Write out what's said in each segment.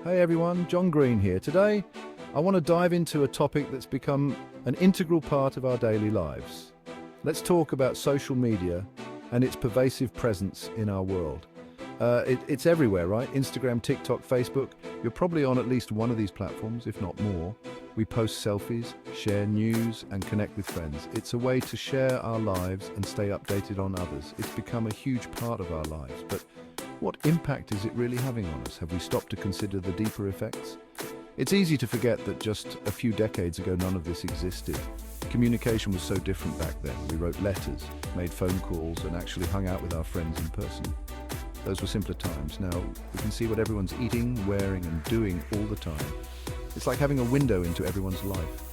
Hey everyone, John Green here. Today, I want to dive into a topic that's become an integral part of our daily lives. Let's talk about social media and its pervasive presence in our world. It's everywhere, right? Instagram, TikTok, Facebook. You're probably on at least one of these platforms, if not more. We post selfies, share news, and connect with friends. It's a way to share our lives and stay updated on others. It's become a huge part of our lives, but what impact is it really having on us? Have we stopped to consider the deeper effects? It's easy to forget that just a few decades ago, none of this existed. Communication was so different back then. We wrote letters, made phone calls, and actually hung out with our friends in person. Those were simpler times. Now, we can see what everyone's eating, wearing, and doing all the time. It's like having a window into everyone's life.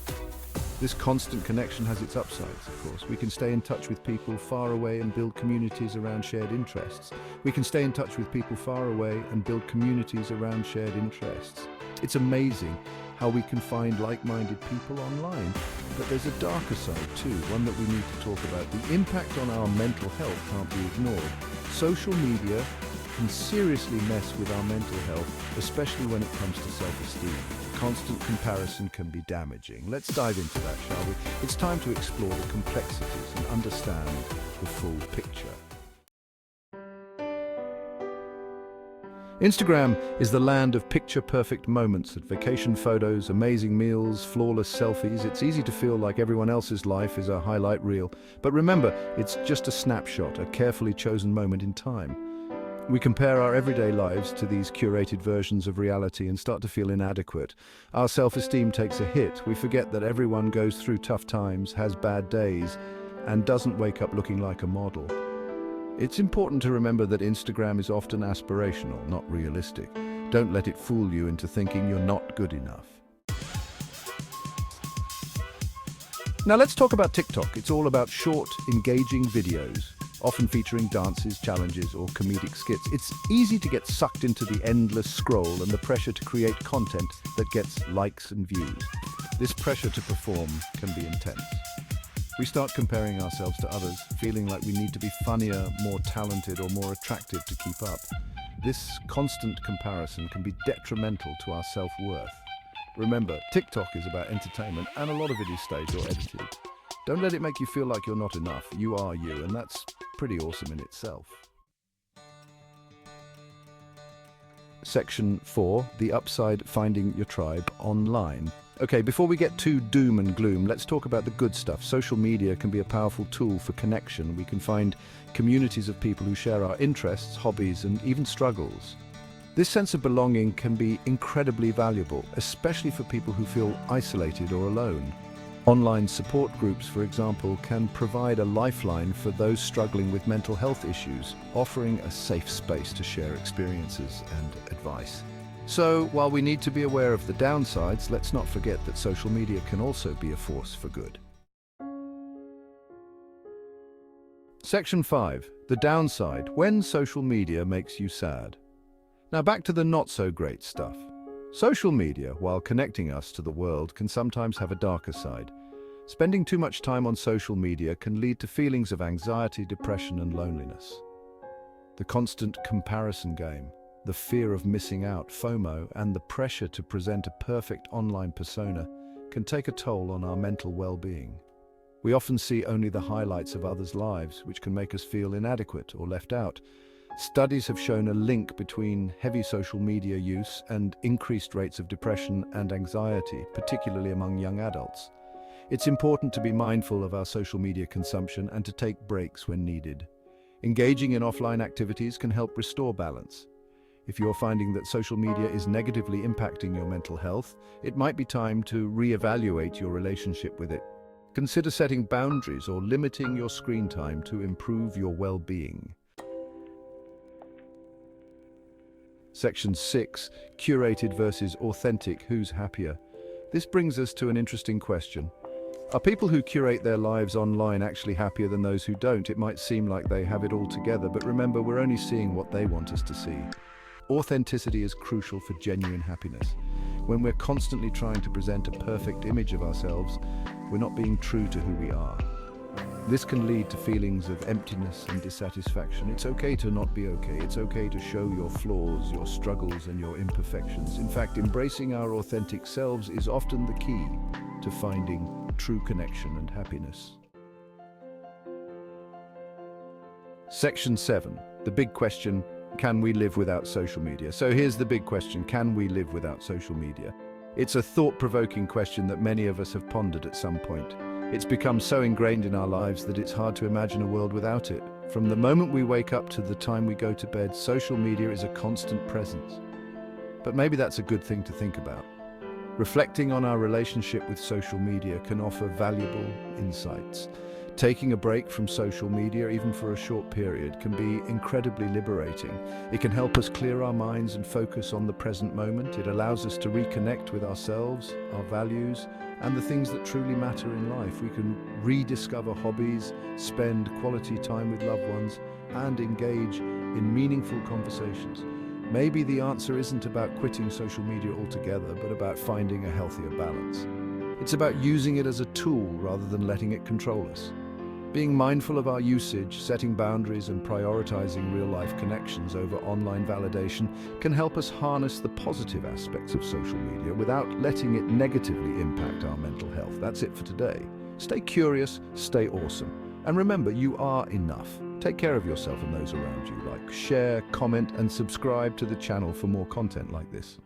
This constant connection has its upsides, of course. We can stay in touch with people far away and build communities around shared interests. We can stay in touch with people far away and build communities around shared interests. It's amazing how we can find like-minded people online. But there's a darker side too, one that we need to talk about. The impact on our mental health can't be ignored. Social media can seriously mess with our mental health, especially when it comes to self-esteem. Constant comparison can be damaging. Let's dive into that, shall we? It's time to explore the complexities and understand the full picture. Instagram is the land of picture-perfect moments, vacation photos, amazing meals, flawless selfies. It's easy to feel like everyone else's life is a highlight reel. But remember, it's just a snapshot, a carefully chosen moment in time. We compare our everyday lives to these curated versions of reality and start to feel inadequate. Our self-esteem takes a hit. We forget that everyone goes through tough times, has bad days, and doesn't wake up looking like a model. It's important to remember that Instagram is often aspirational, not realistic. Don't let it fool you into thinking you're not good enough. Now let's talk about TikTok. It's all about short, engaging videos, often featuring dances, challenges, or comedic skits. It's easy to get sucked into the endless scroll and the pressure to create content that gets likes and views. This pressure to perform can be intense. We start comparing ourselves to others, feeling like we need to be funnier, more talented, or more attractive to keep up. This constant comparison can be detrimental to our self-worth. Remember, TikTok is about entertainment, and a lot of it is staged or edited. Don't let it make you feel like you're not enough. You are you, and that's pretty awesome in itself. Section 4, the upside: finding your tribe online. Okay, before we get too doom and gloom, let's talk about the good stuff. Social media can be a powerful tool for connection. We can find communities of people who share our interests, hobbies, and even struggles. This sense of belonging can be incredibly valuable, especially for people who feel isolated or alone. Online support groups, for example, can provide a lifeline for those struggling with mental health issues, offering a safe space to share experiences and advice. So, while we need to be aware of the downsides, let's not forget that social media can also be a force for good. Section 5. The downside: when social media makes you sad. Now back to the not-so-great stuff. Social media, while connecting us to the world, can sometimes have a darker side. Spending too much time on social media can lead to feelings of anxiety, depression, and loneliness. The constant comparison game, the fear of missing out, FOMO, and the pressure to present a perfect online persona can take a toll on our mental well-being. We often see only the highlights of others' lives, which can make us feel inadequate or left out. Studies have shown a link between heavy social media use and increased rates of depression and anxiety, particularly among young adults. It's important to be mindful of our social media consumption and to take breaks when needed. Engaging in offline activities can help restore balance. If you're finding that social media is negatively impacting your mental health, it might be time to reevaluate your relationship with it. Consider setting boundaries or limiting your screen time to improve your well-being. Section 6. Curated versus authentic: who's happier? This brings us to an interesting question. Are people who curate their lives online actually happier than those who don't? It might seem like they have it all together, but remember, we're only seeing what they want us to see. Authenticity is crucial for genuine happiness. When we're constantly trying to present a perfect image of ourselves, we're not being true to who we are. This can lead to feelings of emptiness and dissatisfaction. It's okay to not be okay. It's okay to show your flaws, your struggles, and your imperfections. In fact, embracing our authentic selves is often the key to finding true connection and happiness. Section 7, the big question, can we live without social media? So here's the big question, can we live without social media? It's a thought-provoking question that many of us have pondered at some point. It's become so ingrained in our lives that it's hard to imagine a world without it. From the moment we wake up to the time we go to bed, social media is a constant presence. But maybe that's a good thing to think about. Reflecting on our relationship with social media can offer valuable insights. Taking a break from social media, even for a short period, can be incredibly liberating. It can help us clear our minds and focus on the present moment. It allows us to reconnect with ourselves, our values, and the things that truly matter in life. We can rediscover hobbies, spend quality time with loved ones, and engage in meaningful conversations. Maybe the answer isn't about quitting social media altogether, but about finding a healthier balance. It's about using it as a tool rather than letting it control us. Being mindful of our usage, setting boundaries, and prioritizing real-life connections over online validation can help us harness the positive aspects of social media without letting it negatively impact our mental health. That's it for today. Stay curious, stay awesome. And remember, you are enough. Take care of yourself and those around you. Like, share, comment, and subscribe to the channel for more content like this.